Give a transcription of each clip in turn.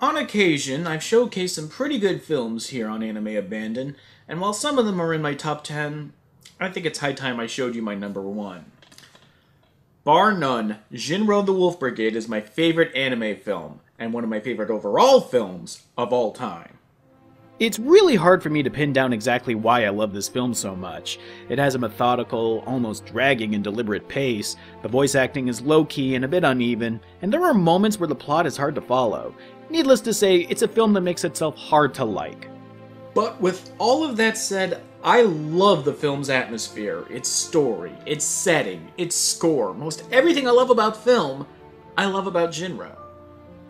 On occasion, I've showcased some pretty good films here on Anime Abandon, and while some of them are in my top 10, I think it's high time I showed you my number 1. Bar none, Jin-Roh the Wolf Brigade is my favorite anime film, and one of my favorite overall films of all time. It's really hard for me to pin down exactly why I love this film so much. It has a methodical, almost dragging and deliberate pace, the voice acting is low-key and a bit uneven, and there are moments where the plot is hard to follow. Needless to say, it's a film that makes itself hard to like. But with all of that said, I love the film's atmosphere, its story, its setting, its score. Most everything I love about film, I love about Jin-Roh.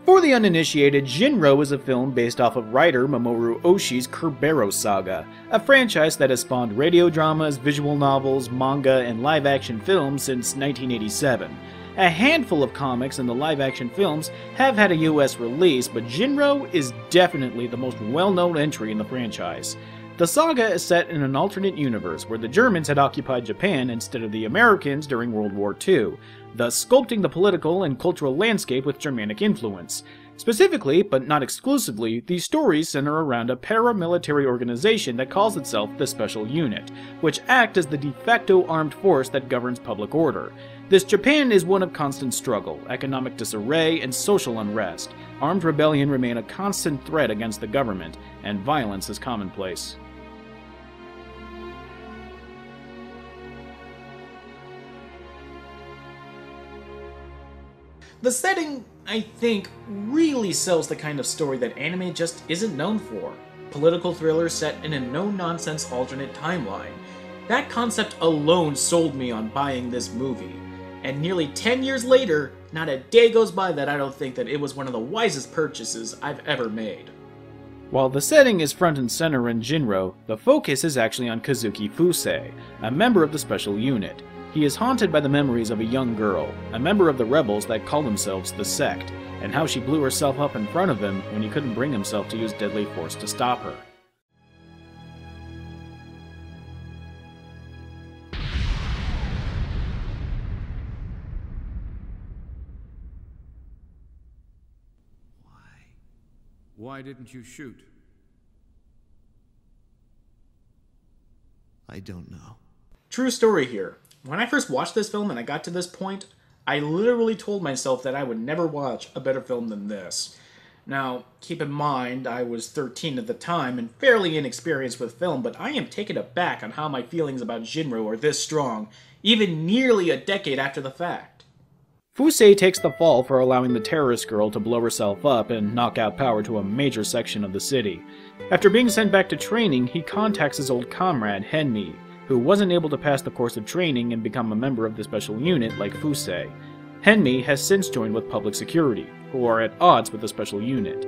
For the uninitiated, Jin-Roh is a film based off of writer Mamoru Oshii's Kerbero Saga, a franchise that has spawned radio dramas, visual novels, manga, and live-action films since 1987. A handful of comics and the live-action films have had a US release, but Jin-Roh is definitely the most well-known entry in the franchise. The saga is set in an alternate universe where the Germans had occupied Japan instead of the Americans during World War II, thus sculpting the political and cultural landscape with Germanic influence. Specifically, but not exclusively, these stories center around a paramilitary organization that calls itself the Special Unit, which act as the de facto armed force that governs public order. This Japan is one of constant struggle, economic disarray, and social unrest. Armed rebellion remain a constant threat against the government, and violence is commonplace. The setting, I think, really sells the kind of story that anime just isn't known for. Political thrillers set in a no-nonsense alternate timeline. That concept alone sold me on buying this movie. And nearly 10 years later, not a day goes by that I don't think that it was one of the wisest purchases I've ever made. While the setting is front and center in Jin-Roh, the focus is actually on Kazuki Fusei, a member of the Special Unit. He is haunted by the memories of a young girl, a member of the rebels that call themselves the Sect, and how she blew herself up in front of him when he couldn't bring himself to use deadly force to stop her. Why didn't you shoot? I don't know. True story here. When I first watched this film and I got to this point, I literally told myself that I would never watch a better film than this. Now, keep in mind, I was 13 at the time and fairly inexperienced with film, but I am taken aback on how my feelings about Jin-Roh are this strong, even nearly a decade after the fact. Fusei takes the fall for allowing the terrorist girl to blow herself up and knock out power to a major section of the city. After being sent back to training, he contacts his old comrade, Henmi, who wasn't able to pass the course of training and become a member of the Special Unit like Fusei. Henmi has since joined with Public Security, who are at odds with the Special Unit.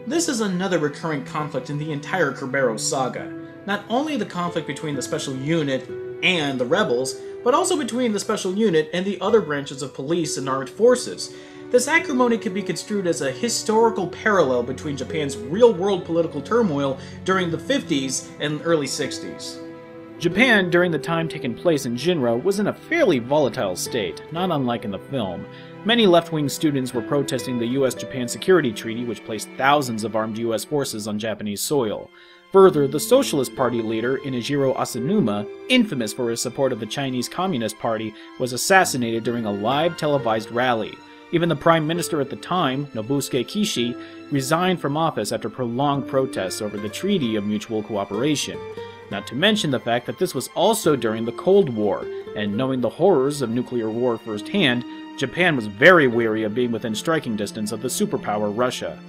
This is another recurring conflict in the entire Kerbero saga. Not only the conflict between the Special Unit and the rebels, but also between the Special Unit and the other branches of police and armed forces. This acrimony can be construed as a historical parallel between Japan's real-world political turmoil during the 50s and early 60s. Japan, during the time taking place in Jin-Roh, was in a fairly volatile state, not unlike in the film. Many left-wing students were protesting the US-Japan Security Treaty, which placed thousands of armed US forces on Japanese soil. Further, the Socialist Party leader, Inajiro Asanuma, infamous for his support of the Chinese Communist Party, was assassinated during a live televised rally. Even the Prime Minister at the time, Nobusuke Kishi, resigned from office after prolonged protests over the Treaty of Mutual Cooperation. Not to mention the fact that this was also during the Cold War, and knowing the horrors of nuclear war firsthand, Japan was very wary of being within striking distance of the superpower Russia.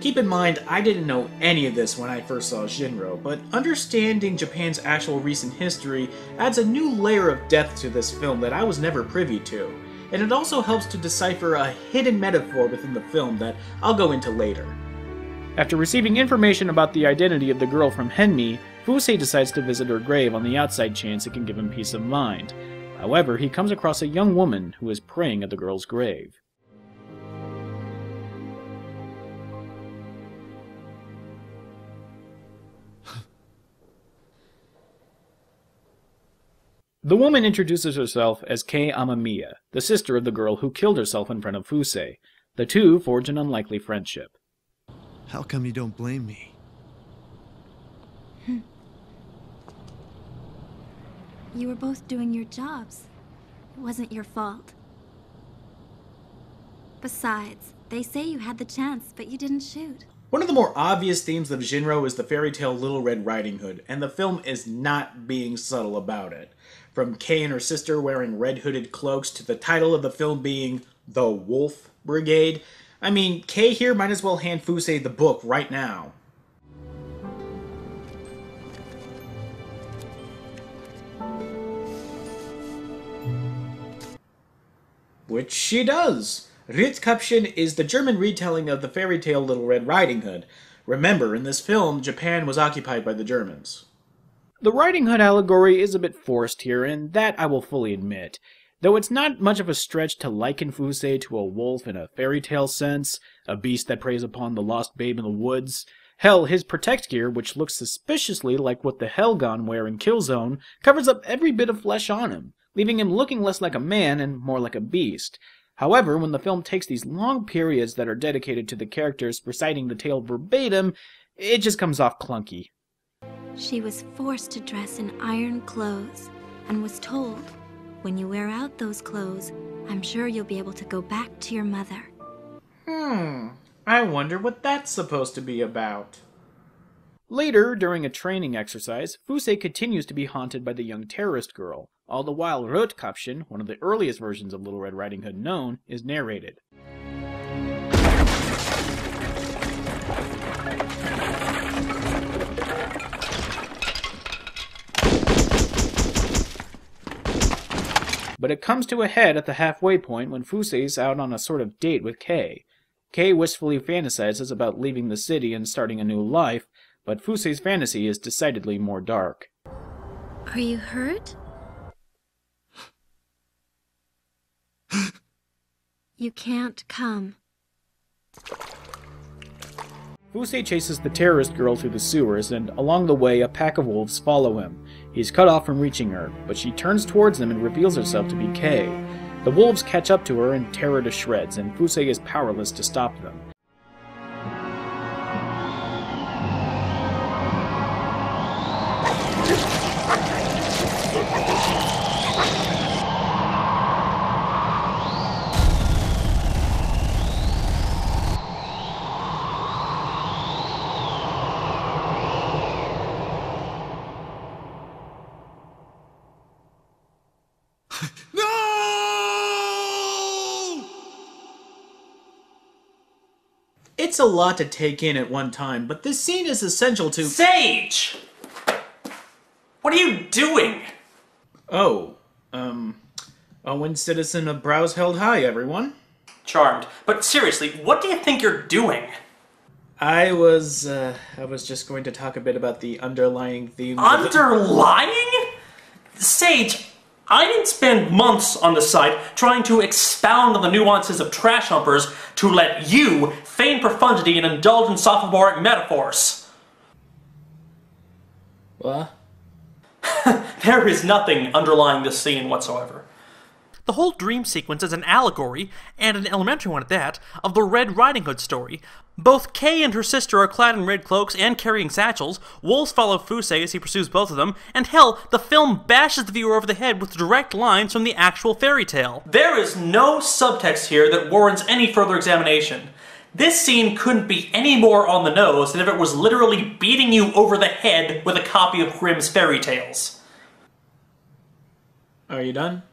Keep in mind, I didn't know any of this when I first saw Jin-Roh, but understanding Japan's actual recent history adds a new layer of depth to this film that I was never privy to, and it also helps to decipher a hidden metaphor within the film that I'll go into later. After receiving information about the identity of the girl from Henmi, Fusei decides to visit her grave on the outside chance it can give him peace of mind. However, he comes across a young woman who is praying at the girl's grave. The woman introduces herself as Kei Amamiya, the sister of the girl who killed herself in front of Fusei. The two forge an unlikely friendship. How come you don't blame me? You were both doing your jobs. It wasn't your fault. Besides, they say you had the chance, but you didn't shoot. One of the more obvious themes of Jin-Roh is the fairy tale Little Red Riding Hood, and the film is not being subtle about it. From Kei and her sister wearing red hooded cloaks to the title of the film being The Wolf Brigade. I mean, Kei here might as well hand Fusei the book right now. Which she does. Rotkäppchen is the German retelling of the fairy tale Little Red Riding Hood. Remember, in this film, Japan was occupied by the Germans. The Riding Hood allegory is a bit forced here, and that I will fully admit. Though it's not much of a stretch to liken Fusei to a wolf in a fairy tale sense, a beast that preys upon the lost babe in the woods. Hell, his protect gear, which looks suspiciously like what the Helgon wear in Killzone, covers up every bit of flesh on him, leaving him looking less like a man and more like a beast. However, when the film takes these long periods that are dedicated to the characters reciting the tale verbatim, it just comes off clunky. She was forced to dress in iron clothes and was told, when you wear out those clothes, I'm sure you'll be able to go back to your mother. I wonder what that's supposed to be about. Later, during a training exercise, Fusei continues to be haunted by the young terrorist girl, all the while Rotkäppchen, one of the earliest versions of Little Red Riding Hood known, is narrated. But it comes to a head at the halfway point when Fusei's out on a sort of date with Kei. Kei wistfully fantasizes about leaving the city and starting a new life, but Fusei's fantasy is decidedly more dark. Are you hurt? You can't come. Fusei chases the terrorist girl through the sewers, and along the way a pack of wolves follow him. He's cut off from reaching her, but she turns towards them and reveals herself to be Kei. The wolves catch up to her and tear her to shreds, and Fusei is powerless to stop them. It's a lot to take in at one time, but this scene is essential to— Sage! What are you doing? Owen Citizen of Brows Held High, everyone. Charmed. But seriously, what do you think you're doing? I was just going to talk a bit about the underlying themes. Underlying? Sage, I didn't spend months on the site trying to expound on the nuances of trash humpers to let you feign profundity and indulge in sophomoric metaphors. What? There is nothing underlying this scene whatsoever. The whole dream sequence is an allegory, and an elementary one at that, of the Red Riding Hood story. Both Kei and her sister are clad in red cloaks and carrying satchels, wolves follow Fusei as he pursues both of them, and hell, the film bashes the viewer over the head with direct lines from the actual fairy tale. There is no subtext here that warrants any further examination. This scene couldn't be any more on the nose than if it was literally beating you over the head with a copy of Grimm's fairy tales. Are you done?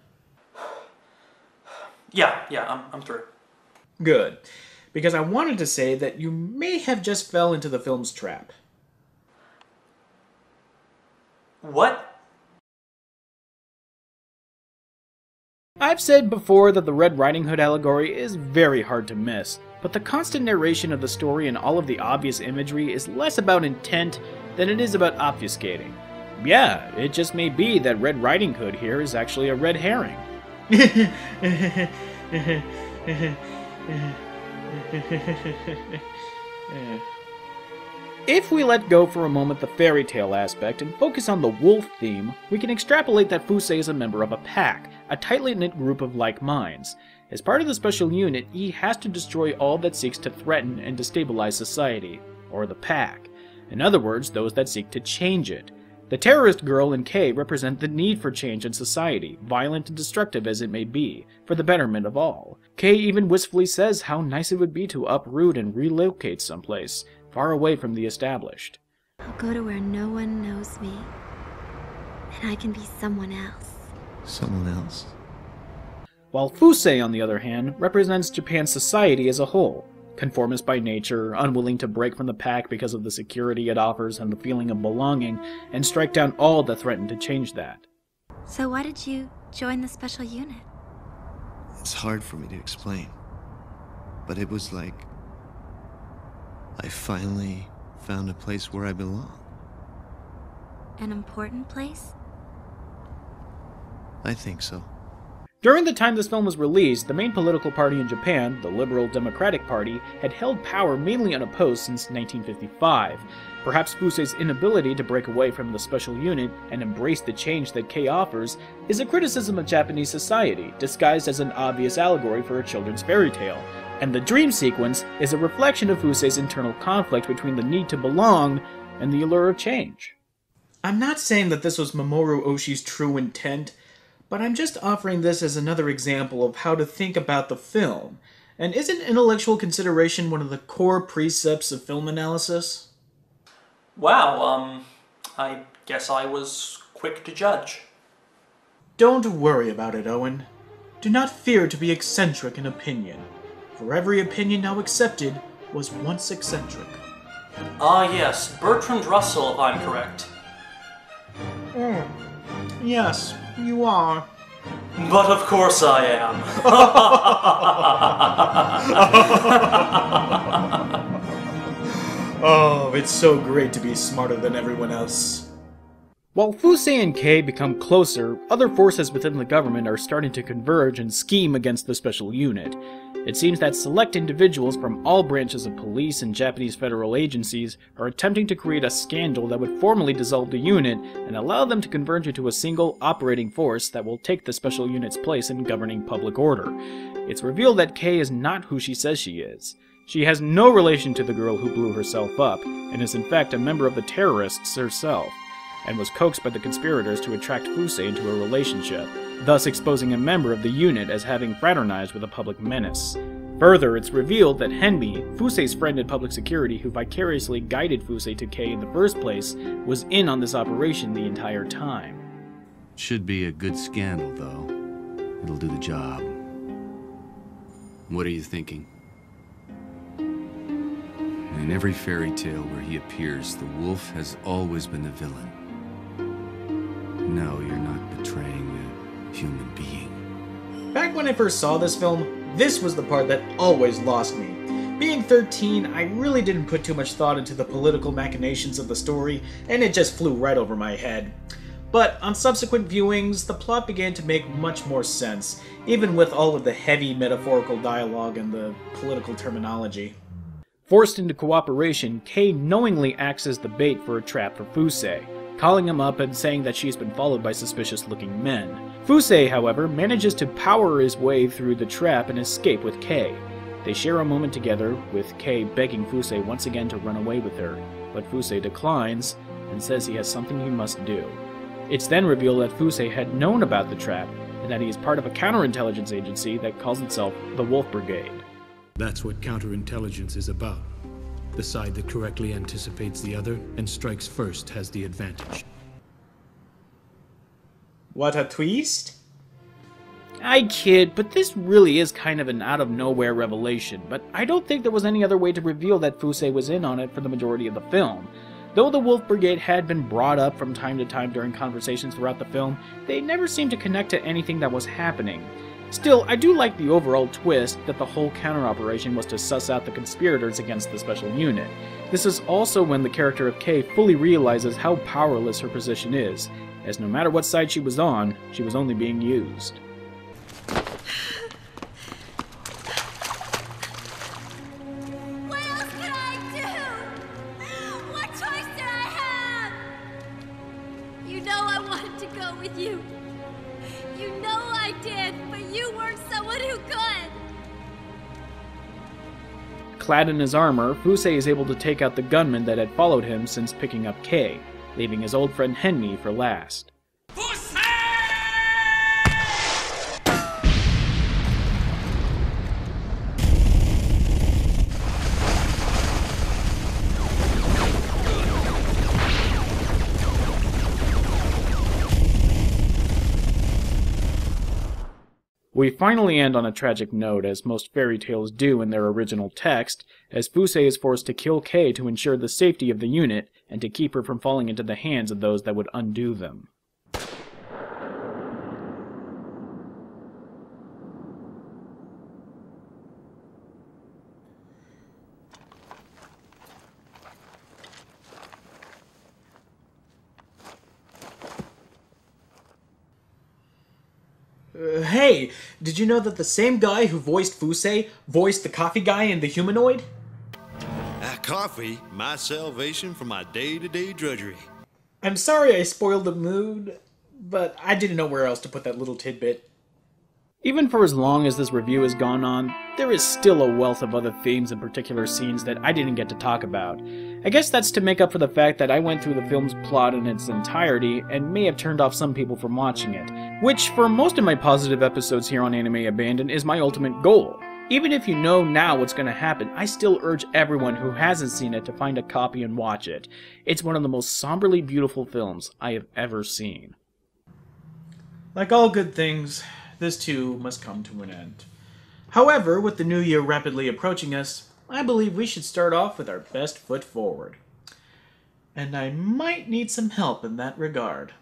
Yeah, I'm through. Good. Because I wanted to say that you may have just fell into the film's trap. What? I've said before that the Red Riding Hood allegory is very hard to miss, but the constant narration of the story and all of the obvious imagery is less about intent than it is about obfuscating. Yeah, it just may be that Red Riding Hood here is actually a red herring. If we let go for a moment the fairy tale aspect and focus on the wolf theme, we can extrapolate that Fusei is a member of a pack, a tightly knit group of like minds. As part of the special unit, he has to destroy all that seeks to threaten and destabilize society, or the pack. In other words, those that seek to change it. The terrorist girl and Kei represent the need for change in society, violent and destructive as it may be, for the betterment of all. Kei even wistfully says how nice it would be to uproot and relocate someplace, far away from the established. I'll go to where no one knows me, and I can be someone else. Someone else? While Fusei, on the other hand, represents Japan's society as a whole. Conformist by nature, unwilling to break from the pack because of the security it offers and the feeling of belonging, and strike down all that threaten to change that. So why did you join the special unit? It's hard for me to explain. But it was like I finally found a place where I belong. An important place? I think so. During the time this film was released, the main political party in Japan, the Liberal Democratic Party, had held power mainly unopposed since 1955. Perhaps Fusei's inability to break away from the special unit and embrace the change that Kei offers is a criticism of Japanese society, disguised as an obvious allegory for a children's fairy tale. And the dream sequence is a reflection of Fusei's internal conflict between the need to belong and the allure of change. I'm not saying that this was Mamoru Oshii's true intent, but I'm just offering this as another example of how to think about the film. And isn't intellectual consideration one of the core precepts of film analysis? Wow, I guess I was quick to judge. Don't worry about it, Owen. Do not fear to be eccentric in opinion, for every opinion now accepted was once eccentric. Ah yes, Bertrand Russell, if I'm correct. Yes, you are. But of course I am. Oh, it's so great to be smarter than everyone else. While Fusei and Kei become closer, other forces within the government are starting to converge and scheme against the special unit. It seems that select individuals from all branches of police and Japanese federal agencies are attempting to create a scandal that would formally dissolve the unit and allow them to converge into a single operating force that will take the special unit's place in governing public order. It's revealed that Kei is not who she says she is. She has no relation to the girl who blew herself up, and is in fact a member of the terrorists herself, and was coaxed by the conspirators to attract Fusei into a relationship, thus exposing a member of the unit as having fraternized with a public menace. Further, it's revealed that Henbi, Fusei's friend in public security who vicariously guided Fusei to Kei in the first place, was in on this operation the entire time. Should be a good scandal, though. It'll do the job. What are you thinking? In every fairy tale where he appears, the wolf has always been the villain. No, you're not betraying a human being. Back when I first saw this film, this was the part that always lost me. Being 13, I really didn't put too much thought into the political machinations of the story, and it just flew right over my head. But on subsequent viewings, the plot began to make much more sense, even with all of the heavy metaphorical dialogue and the political terminology. Forced into cooperation, Kei knowingly acts as the bait for a trap for Fusei, calling him up and saying that she's been followed by suspicious-looking men. Fusei, however, manages to power his way through the trap and escape with Kei. They share a moment together, with Kei begging Fusei once again to run away with her, but Fusei declines and says he has something he must do. It's then revealed that Fusei had known about the trap, and that he is part of a counterintelligence agency that calls itself the Wolf Brigade. That's what counterintelligence is about. The side that correctly anticipates the other and strikes first has the advantage. What a twist? I kid, but this really is kind of an out-of-nowhere revelation, but I don't think there was any other way to reveal that Fusei was in on it for the majority of the film. Though the Wolf Brigade had been brought up from time to time during conversations throughout the film, they never seemed to connect to anything that was happening. Still, I do like the overall twist that the whole counter-operation was to suss out the conspirators against the special unit. This is also when the character of Kei fully realizes how powerless her position is, as no matter what side she was on, she was only being used. What else could I do? What choice did I have? You know I wanted to go with you. You know I did, but you weren't someone who could. Clad in his armor, Fusei is able to take out the gunman that had followed him since picking up Kei, leaving his old friend Henmi for last. We finally end on a tragic note, as most fairy tales do in their original text, as Fusei is forced to kill Kei to ensure the safety of the unit and to keep her from falling into the hands of those that would undo them. Hey, did you know that the same guy who voiced Fusei voiced the coffee guy in The Humanoid? Coffee, my salvation from my day-to-day drudgery. I'm sorry I spoiled the mood, but I didn't know where else to put that little tidbit. Even for as long as this review has gone on, there is still a wealth of other themes and particular scenes that I didn't get to talk about. I guess that's to make up for the fact that I went through the film's plot in its entirety and may have turned off some people from watching it, which for most of my positive episodes here on Anime Abandoned is my ultimate goal. Even if you know now what's going to happen, I still urge everyone who hasn't seen it to find a copy and watch it. It's one of the most somberly beautiful films I have ever seen. Like all good things, this too must come to an end. However, with the new year rapidly approaching us, I believe we should start off with our best foot forward. And I might need some help in that regard.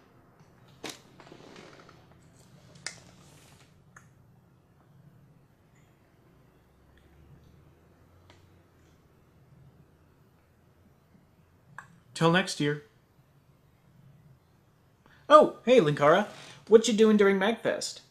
Till next year. Oh, hey Linkara, what you doing during MagFest?